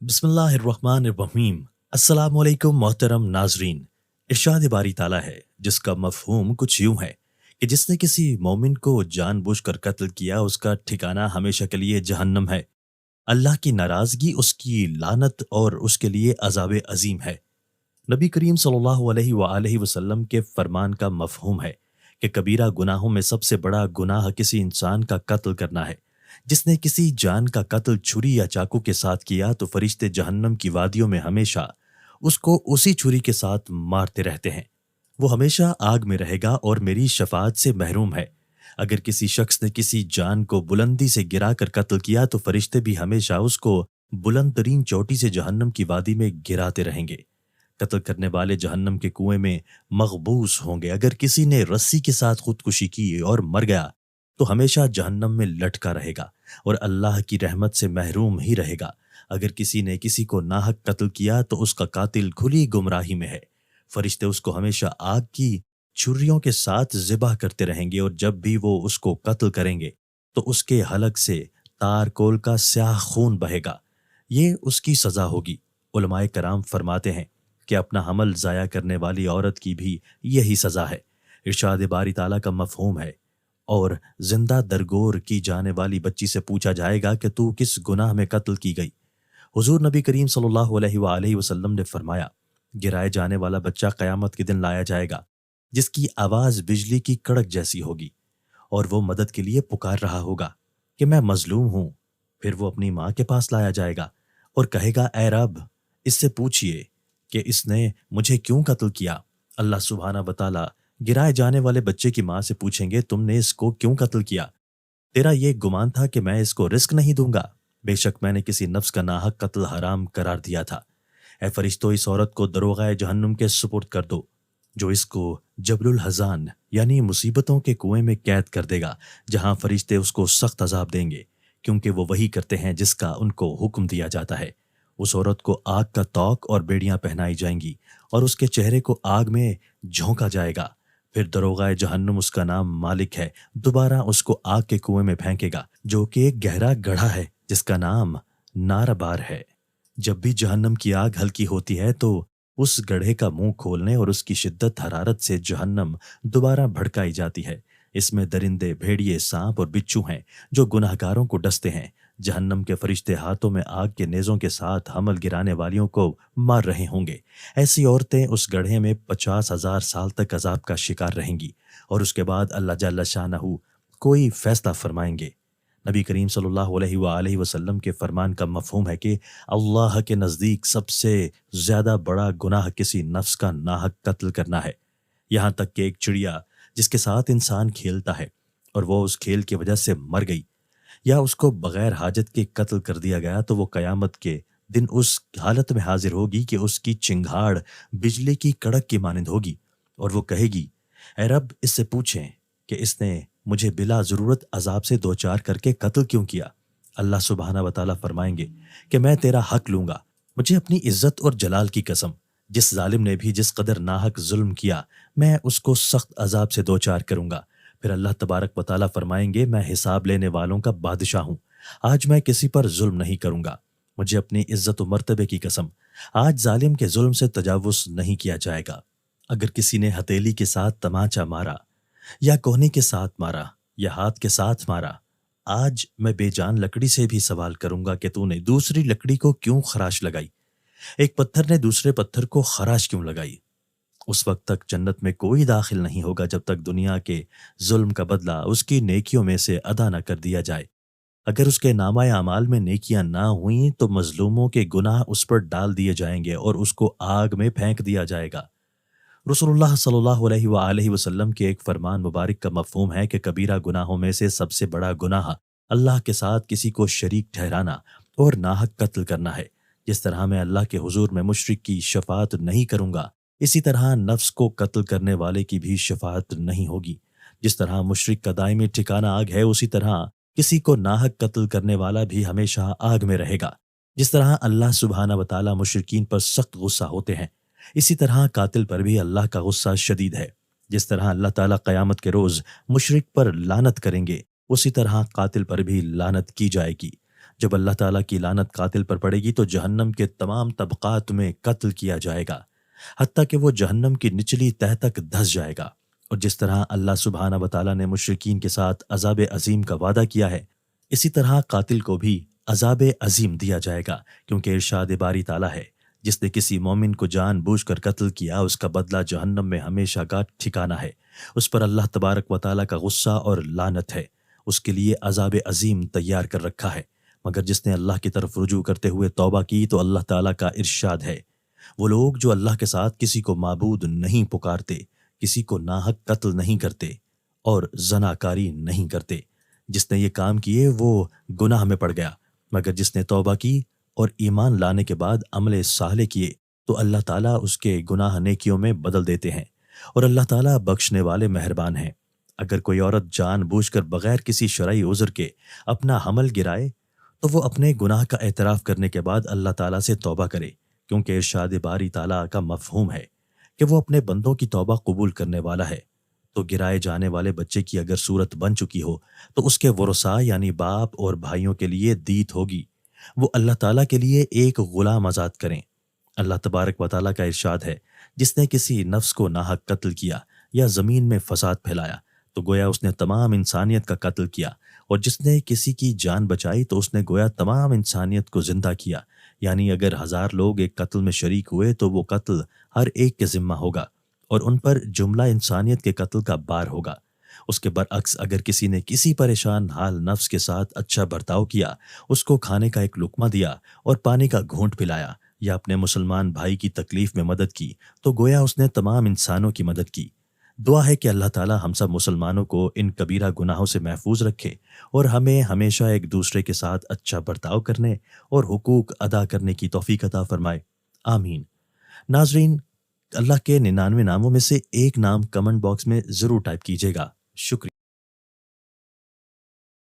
بسم اللہ الرحمن الرحیم۔ السلام علیکم محترم ناظرین۔ ارشاد باری تعالیٰ ہے جس کا مفہوم کچھ یوں ہے کہ جس نے کسی مومن کو جان بوجھ کر قتل کیا اس کا ٹھکانہ ہمیشہ کے لیے جہنم ہے۔ اللہ کی ناراضگی، اس کی لعنت اور اس کے لیے عذاب عظیم ہے۔ نبی کریم صلی اللہ علیہ وآلہ وسلم کے فرمان کا مفہوم ہے کہ کبیرہ گناہوں میں سب سے بڑا گناہ کسی انسان کا قتل کرنا ہے۔ جس نے کسی جان کا قتل چھری یا چاقو کے ساتھ کیا تو فرشتے جہنم کی وادیوں میں ہمیشہ اس کو اسی چھری کے ساتھ مارتے رہتے ہیں۔ وہ ہمیشہ آگ میں رہے گا اور میری شفاعت سے محروم ہے۔ اگر کسی شخص نے کسی جان کو بلندی سے گرا کر قتل کیا تو فرشتے بھی ہمیشہ اس کو بلند ترین چوٹی سے جہنم کی وادی میں گراتے رہیں گے۔ قتل کرنے والے جہنم کے کنویں میں مغبوس ہوں گے۔ اگر کسی نے رسی کے ساتھ خودکشی کی اور مر گیا تو ہمیشہ جہنم میں لٹکا رہے گا اور اللہ کی رحمت سے محروم ہی رہے گا۔ اگر کسی نے کسی کو ناحق قتل کیا تو اس کا قاتل کھلی گمراہی میں ہے۔ فرشتے اس کو ہمیشہ آگ کی چھریوں کے ساتھ ذبح کرتے رہیں گے اور جب بھی وہ اس کو قتل کریں گے تو اس کے حلق سے تار کول کا سیاہ خون بہے گا۔ یہ اس کی سزا ہوگی۔ علماء کرام فرماتے ہیں کہ اپنا حمل ضائع کرنے والی عورت کی بھی یہی سزا ہے۔ ارشاد باری تعالیٰ کا مفہوم ہے اور زندہ درگور کی جانے والی بچی سے پوچھا جائے گا کہ تو کس گناہ میں قتل کی گئی؟ حضور نبی کریم صلی اللہ علیہ وآلہ وسلم نے فرمایا، گرائے جانے والا بچہ قیامت کے دن لایا جائے گا جس کی آواز بجلی کی کڑک جیسی ہوگی اور وہ مدد کے لیے پکار رہا ہوگا کہ میں مظلوم ہوں۔ پھر وہ اپنی ماں کے پاس لایا جائے گا اور کہے گا، اے رب، اس سے پوچھئے کہ اس نے مجھے کیوں قتل کیا۔ اللہ سبحانہ وتعالی گرائے جانے والے بچے کی ماں سے پوچھیں گے، تم نے اس کو کیوں قتل کیا؟ تیرا یہ گمان تھا کہ میں اس کو رزق نہیں دوں گا؟ بے شک میں نے کسی نفس کا ناحق قتل حرام قرار دیا تھا۔ اے فرشتوں، اس عورت کو دروغہ جہنم کے سپرد کر دو، جو اس کو جبل الحزان یعنی مصیبتوں کے کنویں میں قید کر دے گا، جہاں فرشتے اس کو سخت عذاب دیں گے، کیونکہ وہ وہی کرتے ہیں جس کا ان کو حکم دیا جاتا ہے۔ اس عورت کو آگ کا توق اور بیڑیاں پہنائی جائیں گی اور اس کے چہرے کو آگ میں جھونکا جائے گا۔ پھر دروغہ جہنم، اس کا نام مالک ہے، دوبارہ اس کو آگ کے کنویں میں پھینکے گا جو کہ ایک گہرا گڑھا ہے جس کا نام نار بار ہے۔ جب بھی جہنم کی آگ ہلکی ہوتی ہے تو اس گڑھے کا منہ کھولنے اور اس کی شدت حرارت سے جہنم دوبارہ بھڑکائی جاتی ہے۔ اس میں درندے، بھیڑیے، سانپ اور بچھو ہیں جو گناہگاروں کو ڈستے ہیں۔ جہنم کے فرشتے ہاتھوں میں آگ کے نیزوں کے ساتھ حمل گرانے والیوں کو مار رہے ہوں گے۔ ایسی عورتیں اس گڑھے میں 50,000 سال تک عذاب کا شکار رہیں گی اور اس کے بعد اللہ جل شانہ کوئی فیصلہ فرمائیں گے۔ نبی کریم صلی اللہ علیہ وآلہ وسلم کے فرمان کا مفہوم ہے کہ اللہ کے نزدیک سب سے زیادہ بڑا گناہ کسی نفس کا ناحق قتل کرنا ہے، یہاں تک کہ ایک چڑیا جس کے ساتھ انسان کھیلتا ہے اور وہ اس کھیل کی وجہ سے مر گئی یا اس کو بغیر حاجت کے قتل کر دیا گیا تو وہ قیامت کے دن اس حالت میں حاضر ہوگی کہ اس کی چنگھاڑ بجلی کی کڑک کی مانند ہوگی اور وہ کہے گی، اے رب، اس سے پوچھیں کہ اس نے مجھے بلا ضرورت عذاب سے دوچار کر کے قتل کیوں کیا؟ اللہ سبحانہ وتعالی فرمائیں گے کہ میں تیرا حق لوں گا، مجھے اپنی عزت اور جلال کی قسم، جس ظالم نے بھی جس قدر ناحق ظلم کیا میں اس کو سخت عذاب سے دوچار کروں گا۔ پھر اللہ تبارک و تعالیٰ فرمائیں گے، میں حساب لینے والوں کا بادشاہ ہوں، آج میں کسی پر ظلم نہیں کروں گا، مجھے اپنی عزت و مرتبے کی قسم، آج ظالم کے ظلم سے تجاوز نہیں کیا جائے گا۔ اگر کسی نے ہتھیلی کے ساتھ تمانچہ مارا یا کوہنی کے ساتھ مارا یا ہاتھ کے ساتھ مارا، آج میں بے جان لکڑی سے بھی سوال کروں گا کہ تو نے دوسری لکڑی کو کیوں خراش لگائی؟ ایک پتھر نے دوسرے پتھر کو خراش کیوں لگائی؟ اس وقت تک جنت میں کوئی داخل نہیں ہوگا جب تک دنیا کے ظلم کا بدلہ اس کی نیکیوں میں سے ادا نہ کر دیا جائے۔ اگر اس کے نامہ اعمال میں نیکیاں نہ ہوئیں تو مظلوموں کے گناہ اس پر ڈال دیے جائیں گے اور اس کو آگ میں پھینک دیا جائے گا۔ رسول اللہ صلی اللہ علیہ وآلہ وسلم کے ایک فرمان مبارک کا مفہوم ہے کہ کبیرہ گناہوں میں سے سب سے بڑا گناہ اللہ کے ساتھ کسی کو شریک ٹھہرانا اور ناحق قتل کرنا ہے۔ جس طرح میں اللہ کے حضور میں مشرک کی شفاعت نہیں کروں گا، اسی طرح نفس کو قتل کرنے والے کی بھی شفاعت نہیں ہوگی۔ جس طرح مشرک کا دائمی ٹھکانہ آگ ہے، اسی طرح کسی کو ناحق قتل کرنے والا بھی ہمیشہ آگ میں رہے گا۔ جس طرح اللہ سبحانہ وتعالی مشرکین پر سخت غصہ ہوتے ہیں، اسی طرح قاتل پر بھی اللہ کا غصہ شدید ہے۔ جس طرح اللہ تعالیٰ قیامت کے روز مشرک پر لعنت کریں گے، اسی طرح قاتل پر بھی لعنت کی جائے گی۔ جب اللہ تعالیٰ کی لعنت قاتل پر پڑے گی تو جہنم کے تمام طبقات میں قتل کیا جائے گا، حتیٰ کہ وہ جہنم کی نچلی تہہ تک دھس جائے گا۔ اور جس طرح اللہ سبحانہ و تعالیٰ نے مشرکین کے ساتھ عذاب عظیم کا وعدہ کیا ہے، اسی طرح قاتل کو بھی عذاب عظیم دیا جائے گا، کیونکہ ارشاد باری تعالیٰ ہے، جس نے کسی مومن کو جان بوجھ کر قتل کیا اس کا بدلہ جہنم میں ہمیشہ کا ٹھکانہ ہے۔ اس پر اللہ تبارک و تعالیٰ کا غصہ اور لعنت ہے، اس کے لیے عذاب عظیم تیار کر رکھا ہے۔ مگر جس نے اللہ کی طرف رجوع کرتے ہوئے توبہ کی تو اللہ تعالیٰ کا ارشاد ہے، وہ لوگ جو اللہ کے ساتھ کسی کو معبود نہیں پکارتے، کسی کو ناحق قتل نہیں کرتے اور زناکاری نہیں کرتے، جس نے یہ کام کیے وہ گناہ میں پڑ گیا۔ مگر جس نے توبہ کی اور ایمان لانے کے بعد عمل صالح کیے تو اللہ تعالیٰ اس کے گناہ نیکیوں میں بدل دیتے ہیں، اور اللہ تعالیٰ بخشنے والے مہربان ہیں۔ اگر کوئی عورت جان بوجھ کر بغیر کسی شرعی عذر کے اپنا حمل گرائے تو وہ اپنے گناہ کا اعتراف کرنے کے بعد اللہ تعالیٰ سے توبہ کرے، کیونکہ ارشاد باری تعالیٰ کا مفہوم ہے کہ وہ اپنے بندوں کی توبہ قبول کرنے والا ہے۔ تو گرائے جانے والے بچے کی اگر صورت بن چکی ہو تو اس کے ورثاء یعنی باپ اور بھائیوں کے لیے دیت ہوگی، وہ اللہ تعالیٰ کے لیے ایک غلام آزاد کریں۔ اللہ تبارک و تعالیٰ کا ارشاد ہے، جس نے کسی نفس کو ناحق قتل کیا یا زمین میں فساد پھیلایا تو گویا اس نے تمام انسانیت کا قتل کیا، اور جس نے کسی کی جان بچائی تو اس نے گویا تمام انسانیت کو زندہ کیا۔ یعنی اگر 1000 لوگ ایک قتل میں شریک ہوئے تو وہ قتل ہر ایک کے ذمہ ہوگا اور ان پر جملہ انسانیت کے قتل کا بار ہوگا۔ اس کے برعکس اگر کسی نے کسی پریشان حال نفس کے ساتھ اچھا برتاؤ کیا، اس کو کھانے کا ایک لقمہ دیا اور پانی کا گھونٹ پلایا، یا اپنے مسلمان بھائی کی تکلیف میں مدد کی تو گویا اس نے تمام انسانوں کی مدد کی۔ دعا ہے کہ اللہ تعالی ہم سب مسلمانوں کو ان کبیرہ گناہوں سے محفوظ رکھے اور ہمیں ہمیشہ ایک دوسرے کے ساتھ اچھا برتاؤ کرنے اور حقوق ادا کرنے کی توفیق عطا فرمائے، آمین۔ ناظرین، اللہ کے 99 ناموں میں سے ایک نام کمنٹ باکس میں ضرور ٹائپ کیجیے گا۔ شکریہ۔